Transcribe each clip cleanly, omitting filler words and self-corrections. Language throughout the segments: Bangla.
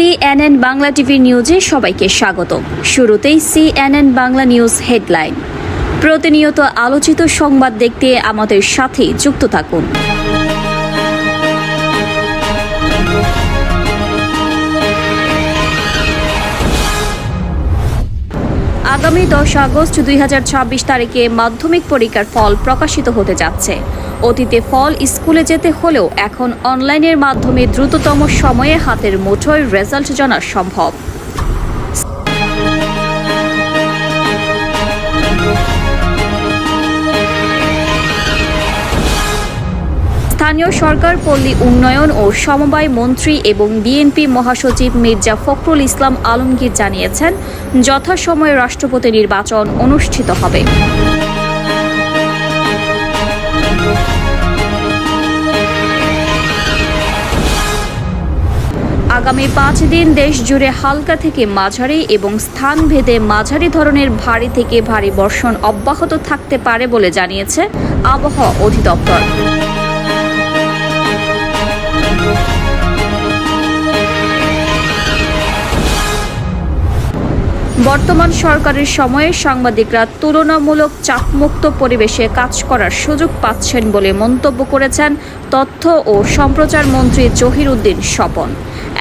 CNN বাংলা টিভি নিউজে সবাইকে স্বাগত। শুরুতেই CNN বাংলা নিউজ হেডলাইন। প্রতিনিয়ত আলোচিত সংবাদ দেখতে আমাদের সাথে যুক্ত থাকুন। আগামী 10 আগস্ট 2026 তারিখে মাধ্যমিক পরীক্ষার ফল প্রকাশিত হতে যাচ্ছে। অতীতে ফল স্কুলে যেতে হলেও এখন অনলাইনের মাধ্যমে দ্রুততম সময়ে হাতের মুঠোয় রেজাল্ট জানা সম্ভব। স্থানীয় সরকার, পল্লী উন্নয়ন ও সমবায় মন্ত্রী এবং বিএনপি মহাসচিব মির্জা ফখরুল ইসলাম আলমগীর জানিয়েছেন, যথাসময়ে রাষ্ট্রপতি নির্বাচন অনুষ্ঠিত হবে। আগামী 5 দিন দেশ জুড়ে হালকা থেকে মাঝারি এবং স্থানভেদে মাঝারি ধরনের ভারী থেকে ভারী বর্ষণ অব্যাহত থাকতে পারে বলে জানিয়েছে আবহাওয়া অধিদপ্তর। বর্তমান সরকারের সময়ে সাংবাদিকরা তুলনামূলক চাপমুক্ত পরিবেশে কাজ করার সুযোগ পাচ্ছেন বলে মন্তব্য করেছেন তথ্য ও সম্প্রচার মন্ত্রী জহির উদ্দিন স্বপন।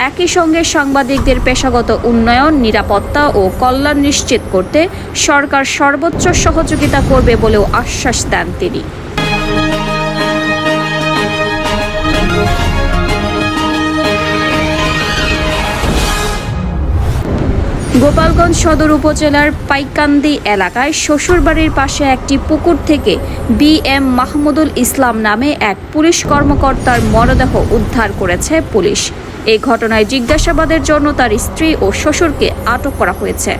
একই সঙ্গে সাংবাদিকদের পেশাগত উন্নয়ন, নিরাপত্তা ও কল্যাণ নিশ্চিত করতে সরকার সর্বোচ্চ সহযোগিতা করবে বলেও আশ্বাস দেন তিনি। গোপালগঞ্জ সদর উপজেলার পাইকান্দি এলাকায় শ্বশুরবাড়ির পাশে একটি পুকুর থেকে BM মাহমুদুল ইসলাম নামে এক পুলিশ কর্মকর্তার মরদেহ উদ্ধার করেছে পুলিশ। এই ঘটনায় জিজ্ঞাসাবাদের জন্য তার স্ত্রী ও শ্বশুরকে আটক করা হয়েছে।